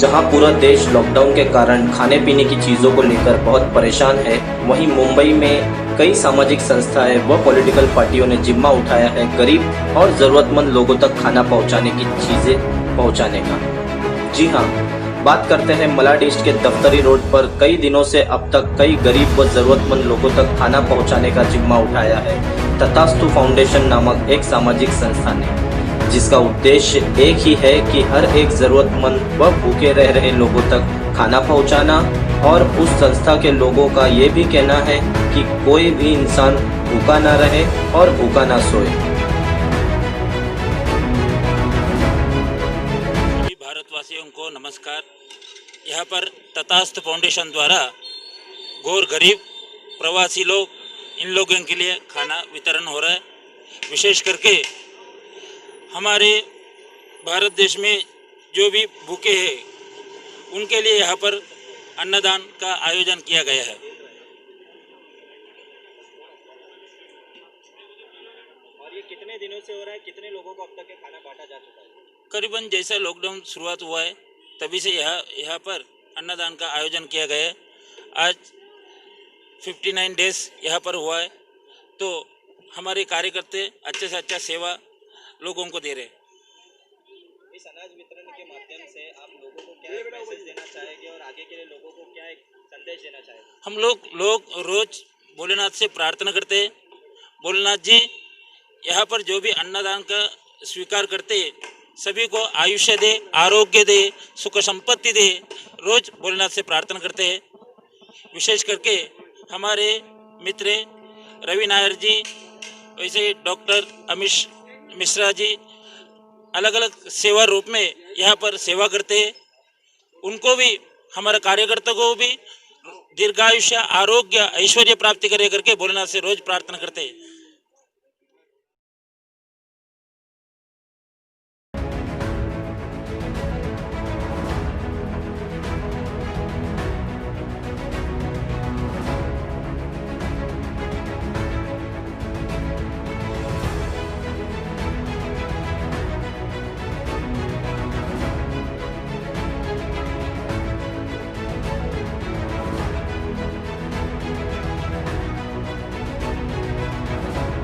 जहां पूरा देश लॉकडाउन के कारण खाने पीने की चीज़ों को लेकर बहुत परेशान है, वहीं मुंबई में कई सामाजिक संस्थाएं व पॉलिटिकल पार्टियों ने जिम्मा उठाया है गरीब और ज़रूरतमंद लोगों तक खाना पहुंचाने की चीज़ें पहुंचाने का। जी हां, बात करते हैं मलाड ईस्ट के दफ्तरी रोड पर कई दिनों से अब तक कई गरीब व ज़रूरतमंद लोगों तक खाना पहुंचाने का जिम्मा उठाया है तथास्तु फाउंडेशन नामक एक सामाजिक संस्था ने, जिसका उद्देश्य एक ही है कि हर एक ज़रूरतमंद व भूखे रह रहे लोगों तक खाना पहुंचाना। और उस संस्था के लोगों का ये भी कहना है कि कोई भी इंसान भूखा ना रहे और भूखा ना सोए। सभी भारतवासियों को नमस्कार। यहाँ पर तथास्तु फाउंडेशन द्वारा गौर गरीब प्रवासी लोग, इन लोगों के लिए खाना वितरण हो रहा है। विशेष करके हमारे भारत देश में जो भी भूखे हैं उनके लिए यहाँ पर अन्नदान का आयोजन किया गया है। और ये कितने दिनों से हो रहा है? कितने लोगों को अब तक ये खाना बांटा जा चुका है? करीबन जैसा लॉकडाउन शुरुआत हुआ है तभी से यहाँ पर अन्नदान का आयोजन किया गया है। आज 59 डेज यहाँ पर हुआ है, तो हमारे कार्यकर्ता अच्छे से अच्छा सेवा लोगों को दे रहे हैं। इस अनाज वितरण के माध्यम से आप लोगों को क्या एक मैसेज देना चाहेंगे और आगे के लिए लोगों को क्या एक संदेश देना चाहेंगे? हम लोग रोज भोलेनाथ से प्रार्थना करते हैं, भोलेनाथ जी यहाँ पर जो भी अन्नदान का स्वीकार करते हैं सभी को आयुष्य दे, आरोग्य दे, सुख संपत्ति दे। रोज भोलेनाथ से प्रार्थना करते हैं। विशेष करके हमारे मित्र रवि नायर जी, वैसे डॉक्टर अमिश मिश्रा जी अलग अलग सेवा रूप में यहाँ पर सेवा करते हैं। उनको भी, हमारे कार्यकर्ता को भी दीर्घायुष्य, आरोग्य, ऐश्वर्य प्राप्ति करे करके भोलेनाथ से रोज प्रार्थना करते हैं।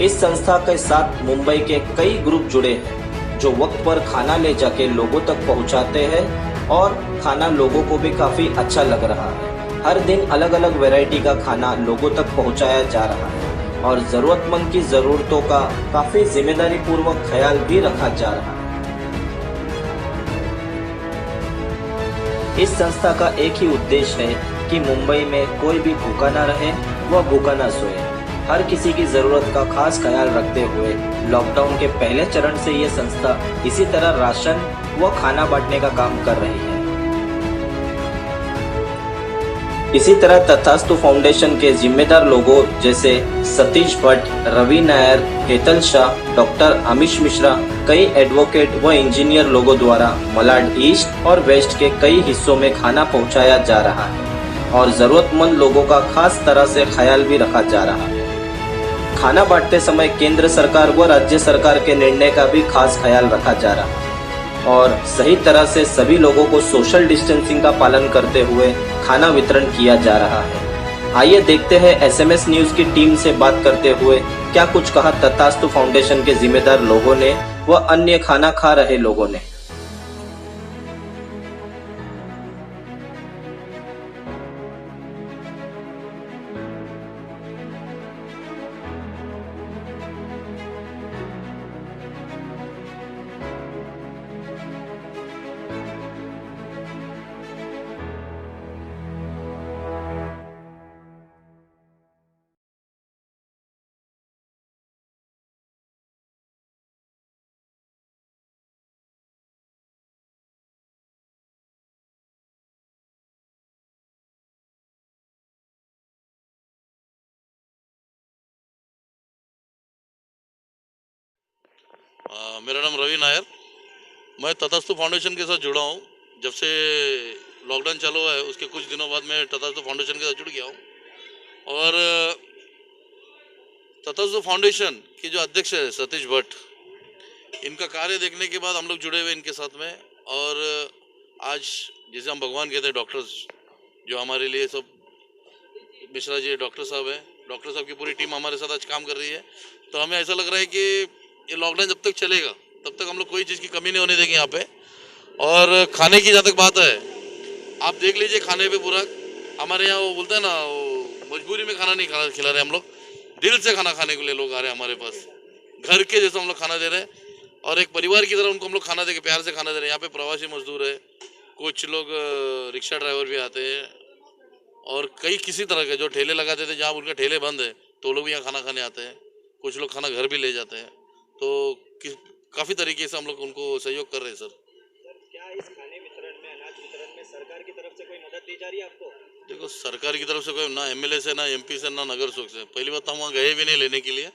इस संस्था के साथ मुंबई के कई ग्रुप जुड़े हैं जो वक्त पर खाना ले जाके लोगों तक पहुंचाते हैं और खाना लोगों को भी काफ़ी अच्छा लग रहा है। हर दिन अलग अलग वैरायटी का खाना लोगों तक पहुंचाया जा रहा है और ज़रूरतमंद की ज़रूरतों का काफ़ी जिम्मेदारी पूर्वक ख्याल भी रखा जा रहा है। इस संस्था का एक ही उद्देश्य है कि मुंबई में कोई भी भूखा ना रहे व भूखा ना सोए। हर किसी की ज़रूरत का खास ख्याल रखते हुए लॉकडाउन के पहले चरण से ये संस्था इसी तरह राशन व खाना बांटने का काम कर रही है। इसी तरह तथास्तु फाउंडेशन के जिम्मेदार लोगों जैसे सतीश भट्ट, रवि नायर, हेतल शाह, डॉक्टर अमिश मिश्रा, कई एडवोकेट व इंजीनियर लोगों द्वारा मलाड ईस्ट और वेस्ट के कई हिस्सों में खाना पहुंचाया जा रहा है और ज़रूरतमंद लोगों का खास तरह से ख्याल भी रखा जा रहा है। खाना बांटते समय केंद्र सरकार व राज्य सरकार के निर्णय का भी खास ख्याल रखा जा रहा है और सही तरह से सभी लोगों को सोशल डिस्टेंसिंग का पालन करते हुए खाना वितरण किया जा रहा है। आइए देखते हैं SMS न्यूज़ की टीम से बात करते हुए क्या कुछ कहा तथास्तु फाउंडेशन के जिम्मेदार लोगों ने व अन्य खाना खा रहे लोगों ने। मेरा नाम रवि नायर। मैं तथास्तु फाउंडेशन के साथ जुड़ा हूँ। जब से लॉकडाउन चालू हुआ है उसके कुछ दिनों बाद मैं तथास्तु फाउंडेशन के साथ जुड़ गया हूँ। और तथास्तु फाउंडेशन के जो अध्यक्ष है सतीश भट्ट, इनका कार्य देखने के बाद हम लोग जुड़े हुए इनके साथ में। और आज जिसे हम भगवान कहते हैं, डॉक्टर्स जो हमारे लिए सब, मिश्रा जी डॉक्टर साहब हैं, डॉक्टर साहब की पूरी टीम हमारे साथ आज काम कर रही है। तो हमें ऐसा लग रहा है कि ये लॉकडाउन जब तक चलेगा तब तक हम लोग कोई चीज़ की कमी नहीं होने देंगे यहाँ पे। और खाने की जहाँ तक बात है, आप देख लीजिए खाने पे पूरा हमारे यहाँ वो बोलते हैं ना, वो मजबूरी में खाना नहीं खिला रहे हम लोग, दिल से खाना खाने के लिए लोग आ रहे हैं हमारे पास, घर के जैसा हम लोग खाना दे रहे हैं और एक परिवार की तरह उनको हम लोग खाना दे के प्यार से खाना दे रहे हैं। यहाँ पे प्रवासी मजदूर है, कुछ लोग रिक्शा ड्राइवर भी आते हैं और कई किसी तरह के जो ठेले लगाते थे, जहाँ उनके ठेले बंद है तो वो लोग यहाँ खाना खाने आते हैं, कुछ लोग खाना घर भी ले जाते हैं। तो काफ़ी तरीके से हम लोग उनको सहयोग कर रहे हैं सर। क्या इस खाने वितरण में, अनाज वितरण में सरकार की तरफ से कोई मदद दी जा रही है आपको? देखो, सरकार की तरफ से कोई ना एमएलए से, ना एमपी से, ना नगर सेवक से, पहली बात तो हम वहाँ गए भी नहीं लेने के लिए।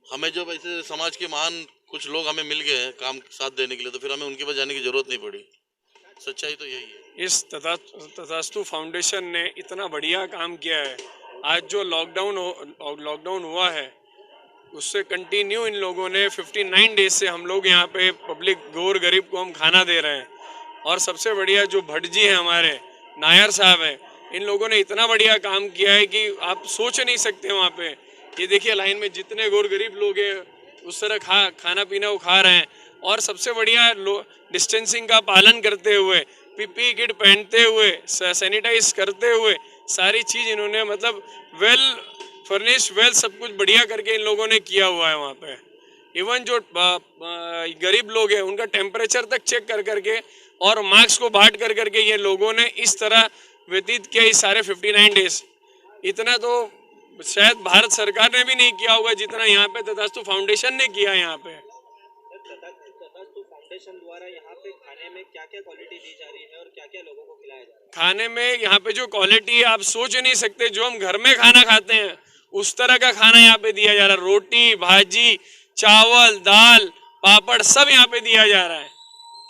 हमें जब ऐसे समाज के महान कुछ लोग हमें मिल गए हैं काम साथ देने के लिए, तो फिर हमें उनके पास जाने की जरूरत नहीं पड़ी। सच्चाई तो यही है। इस तथास्तु फाउंडेशन ने इतना बढ़िया काम किया है। आज जो लॉकडाउन हुआ है उससे कंटिन्यू इन लोगों ने 59 डेज से हम लोग यहाँ पे पब्लिक गौर गरीब को हम खाना दे रहे हैं। और सबसे बढ़िया जो भट्ट जी हैं हमारे, नायर साहब हैं, इन लोगों ने इतना बढ़िया काम किया है कि आप सोच नहीं सकते। वहाँ पे ये देखिए लाइन में जितने गौर गरीब लोग हैं उस तरह खाना पीना वो खा रहे हैं। और सबसे बढ़िया डिस्टेंसिंग का पालन करते हुए, पीपी किट पहनते हुए, सैनिटाइज करते हुए, सारी चीज़ इन्होंने मतलब वेल फर्निश्ड, वेल सब कुछ बढ़िया करके इन लोगों ने किया हुआ है वहाँ पे। इवन जो गरीब लोग हैं उनका टेम्परेचर तक चेक कर करके और मास्क को बांट कर करके ये लोगों ने इस तरह व्यतीत किया इस सारे 59 डेज। इतना तो शायद भारत सरकार ने भी नहीं किया होगा जितना यहाँ पे तथास्तु फाउंडेशन ने किया यहाँ पे। तथास्तु फाउंडेशन द्वारा यहाँ पे खाने में क्या क्या क्वालिटी दी जा रही है और क्या क्या लोगों को खिलाया जा रहा है? खाने में यहाँ पे जो क्वालिटी है आप सोच नहीं सकते। जो हम घर में खाना खाते हैं उस तरह का खाना यहाँ पे दिया जा रहा है। रोटी, भाजी, चावल, दाल, पापड़ सब यहाँ पे दिया जा रहा है।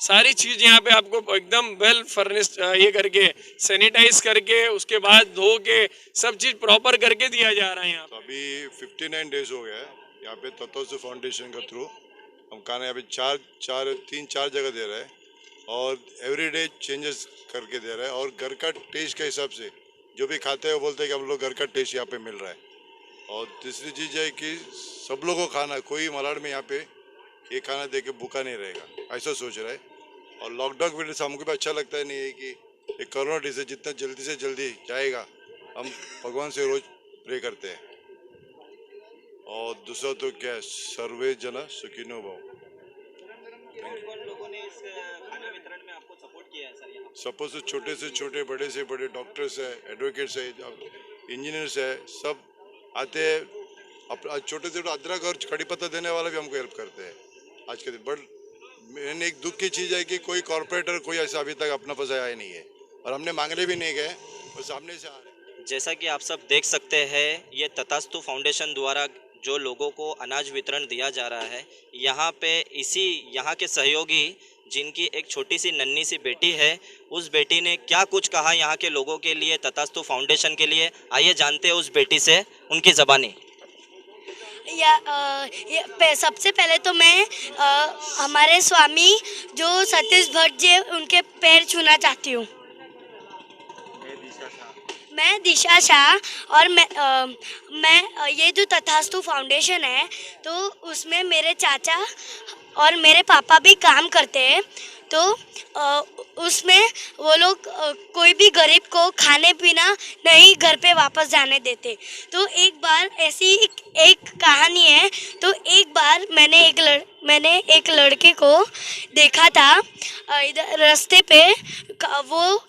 सारी चीज़ यहाँ पे आपको एकदम वेल फर्निश्ड ये करके, सैनिटाइज करके, उसके बाद धो के सब चीज़ प्रॉपर करके दिया जा रहा है यहाँ पे। तो अभी 59 डेज हो गया है यहाँ पे तथास्तु फाउंडेशन के थ्रू हम खाना यहाँ पे तीन चार जगह दे रहे हैं और एवरीडे चेंजेस करके दे रहे हैं। और घर का टेस्ट के हिसाब से जो भी खाते हैं वो बोलते हैं कि हम लोग घर का टेस्ट यहाँ पे मिल रहा है। और तीसरी चीज़ है कि सब लोगों को खाना, कोई मलाड में यहाँ पे ये खाना दे के भूखा नहीं रहेगा, ऐसा सोच रहा है। और लॉकडाउन की वजह से हमको भी अच्छा लगता है नहीं है कि एक कोरोना डिसीज जितना जल्दी से जल्दी जाएगा, हम भगवान से रोज प्रे करते हैं। और दूसरा तो क्या है, सर्वे जना सुखिनो भव। कौन लोगों ने इस खाना वितरण में आपको सपोर्ट किया है सर यहाँ? सपोज से छोटे, बड़े से बड़े डॉक्टर्स है, एडवोकेट्स है, इंजीनियर्स है, सब आते हैं। छोटे से छोटे अदरक और कड़ी पत्ता देने वाला भी हमको हेल्प करते हैं आज के दिन। बट मैंने एक दुख की चीज़ है कि कोई कॉर्पोरेटर कोई ऐसा अभी तक अपना पास आया नहीं है और हमने मांगने भी नहीं गए, वो सामने से आ रहे हैं। जैसा कि आप सब देख सकते हैं, ये तथास्तु फाउंडेशन द्वारा जो लोगों को अनाज वितरण दिया जा रहा है, यहाँ पे यहाँ के सहयोगी जिनकी एक छोटी सी नन्ही सी बेटी है, उस बेटी ने क्या कुछ कहा यहाँ के लोगों के लिए, तथास्तु फाउंडेशन के लिए, आइए जानते हैं उस बेटी से उनकी ज़बानी। सबसे पहले तो मैं हमारे स्वामी जो सतीश भट्ट जी उनके पैर छूना चाहती हूँ। मैं दिशा शाह और मैं ये जो तथास्तु फाउंडेशन है तो उसमें मेरे चाचा और मेरे पापा भी काम करते हैं। तो उसमें वो लोग कोई भी गरीब को खाने पीना नहीं घर पे वापस जाने देते। तो एक बार ऐसी एक कहानी है। तो एक बार मैंने एक लड़के को देखा था इधर रास्ते पे, वो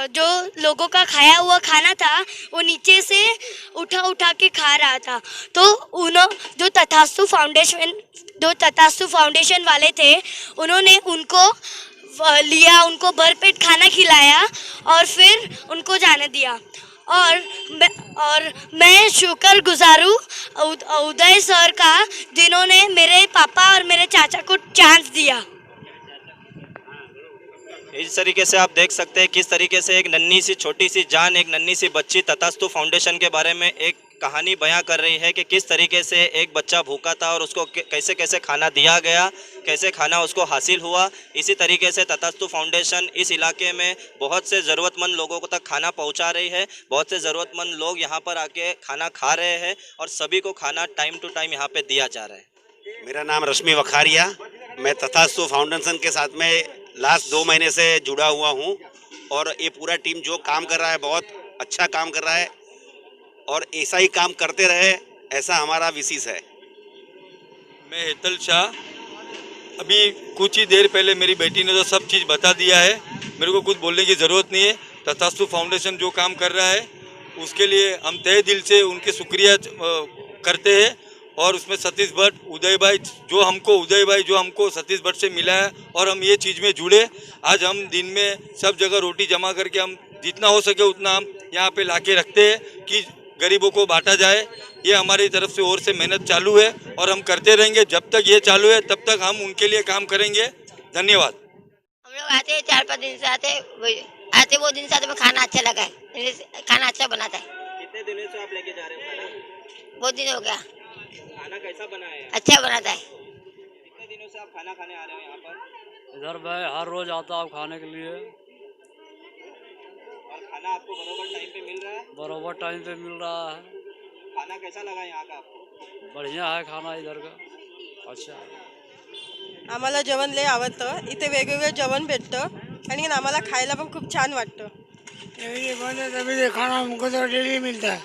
जो लोगों का खाया हुआ खाना था वो नीचे से उठा के खा रहा था। तो जो तथास्तु फाउंडेशन वाले थे उन्होंने उनको लिया, उनको भरपेट खाना खिलाया और फिर उनको जाने दिया। और मैं शुक्रगुजार हूँ उदय सर का, जिन्होंने मेरे पापा और मेरे चाचा को चांस दिया। इस तरीके से आप देख सकते हैं किस तरीके से एक नन्ही सी छोटी सी जान, एक नन्ही सी बच्ची तथास्तु फाउंडेशन के बारे में एक कहानी बयां कर रही है कि किस तरीके से एक बच्चा भूखा था और उसको कैसे कैसे खाना दिया गया, कैसे खाना उसको हासिल हुआ। इसी तरीके से तथास्तु फाउंडेशन इस इलाके में बहुत से ज़रूरतमंद लोगों को तक खाना पहुंचा रही है। बहुत से ज़रूरतमंद लोग यहां पर आके खाना खा रहे हैं और सभी को खाना टाइम टू टाइम यहां पे दिया जा रहा है। मेरा नाम रश्मि वखारिया, मैं तथास्तु फाउंडेशन के साथ में लास्ट 2 महीने से जुड़ा हुआ हूं और ये पूरा टीम जो काम कर रहा है बहुत अच्छा काम कर रहा है और ऐसा ही काम करते रहे, ऐसा हमारा विशेष है। मैं हेतल शाह, अभी कुछ ही देर पहले मेरी बेटी ने तो सब चीज़ बता दिया है, मेरे को कुछ बोलने की ज़रूरत नहीं है। तथास्तु फाउंडेशन जो काम कर रहा है उसके लिए हम तहे दिल से उनके शुक्रिया करते हैं और उसमें सतीश भट्ट, उदय भाई जो हमको सतीश भट्ट से मिला है और हम ये चीज़ में जुड़े। आज हम दिन में सब जगह रोटी जमा करके हम जितना हो सके उतना हम यहाँ पे लाके रखते हैं कि गरीबों को बांटा जाए। ये हमारी तरफ से और से मेहनत चालू है और हम करते रहेंगे। जब तक ये चालू है तब तक हम उनके लिए काम करेंगे। धन्यवाद। हम लोग आते हैं 4-5 दिन से आते वो दिन से आते, खाना अच्छा लगा है, खाना अच्छा बनाता है। कितने दिनों से आप लेके जा रहे हो खाना? बहुत दिन हो गया। खाना कैसा बनाया है? अच्छा बनाता है। कितने दिनों से आप खाना खाने आ रहे हो यहाँ पर? इधर मैं हर रोज आता हूँ खाने के लिए। और खाना आपको बराबर टाइम पे मिल रहा है? बराबर टाइम पे मिल रहा है। खाना कैसा लगा यहाँ का आपको? बढ़िया है खाना इधर का, अच्छा। आम्हाला जेवण लय आवडतं, इथे वेगवेगळं जेवण भेटतं आणि आम्हाला खायला पण खूप छान वाटतं। ये खाना हमको तो डेली मिलता है।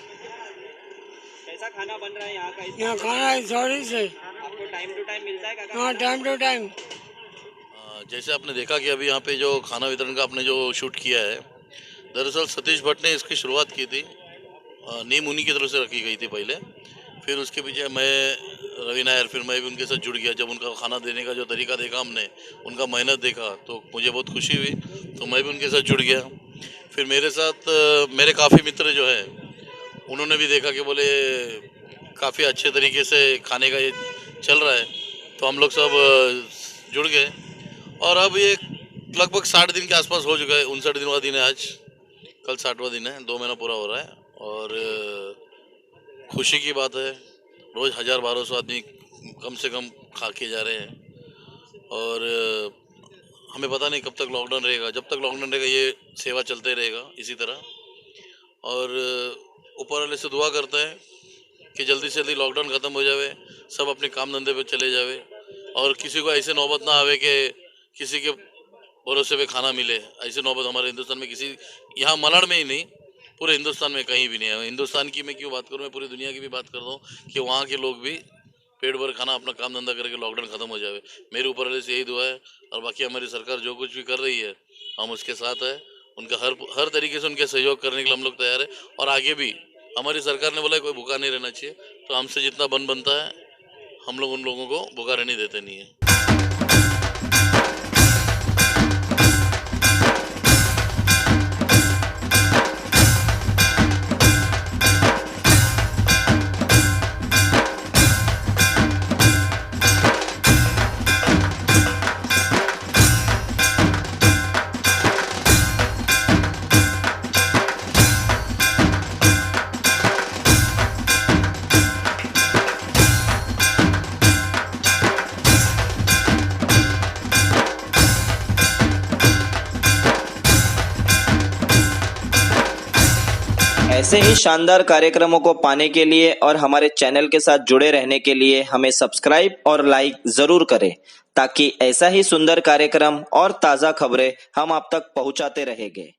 कैसा खाना बन रहा है यहाँ का? यहाँ खाना सॉरी से आपको टाइम टू टाइम मिलता है काका? हाँ, टाइम टू टाइम। जैसे आपने देखा कि अभी यहाँ पे जो खाना वितरण का आपने जो शूट किया है, दरअसल सतीश भट्ट ने इसकी शुरुआत की थी। नीम उन्हीं की तरफ से रखी गई थी पहले, फिर उसके पीछे मैं रवि नायर, फिर मैं भी उनके साथ जुड़ गया। जब उनका खाना देने का जो तरीका देखा हमने, उनका मेहनत देखा, तो मुझे बहुत खुशी हुई, तो मैं भी उनके साथ जुड़ गया। फिर मेरे साथ मेरे काफ़ी मित्र जो है उन्होंने भी देखा कि बोले काफ़ी अच्छे तरीके से खाने का ये चल रहा है, तो हम लोग सब जुड़ गए और अब ये लगभग 60 दिन के आसपास हो चुका है। 59 दिनवा दिन है आज, कल 60वां दिन है, 2 महीना पूरा हो रहा है और खुशी की बात है। रोज़ 1000-1200 आदमी कम से कम खा के जा रहे हैं और हमें पता नहीं कब तक लॉकडाउन रहेगा। जब तक लॉकडाउन रहेगा ये सेवा चलते रहेगा इसी तरह। और ऊपर वाले से दुआ करते हैं कि जल्दी से जल्दी लॉकडाउन ख़त्म हो जावे, सब अपने काम धंधे पे चले जावे और किसी को ऐसे नौबत ना आवे कि किसी के भरोसे पे खाना मिले। ऐसी नौबत हमारे हिंदुस्तान में किसी, यहाँ मलाड में ही नहीं, पूरे हिंदुस्तान में कहीं भी नहीं है। हिंदुस्तान की मैं क्यों बात करूँ, मैं पूरी दुनिया की भी बात करता हूँ कि वहाँ के लोग भी पेट भर खाना अपना काम धंधा करके लॉकडाउन ख़त्म हो जावे। मेरे ऊपर वाले से यही दुआ है और बाकी हमारी सरकार जो कुछ भी कर रही है हम उसके साथ है। उनका हर तरीके से उनके सहयोग करने के लिए हम लोग तैयार है और आगे भी हमारी सरकार ने बोला कोई भूखा नहीं रहना चाहिए, तो हमसे जितना बनता है हम लोग उन लोगों को भूखा रहने देते नहीं है। ऐसे ही शानदार कार्यक्रमों को पाने के लिए और हमारे चैनल के साथ जुड़े रहने के लिए हमें सब्सक्राइब और लाइक जरूर करें, ताकि ऐसा ही सुंदर कार्यक्रम और ताज़ा खबरें हम आप तक पहुंचाते रहेंगे।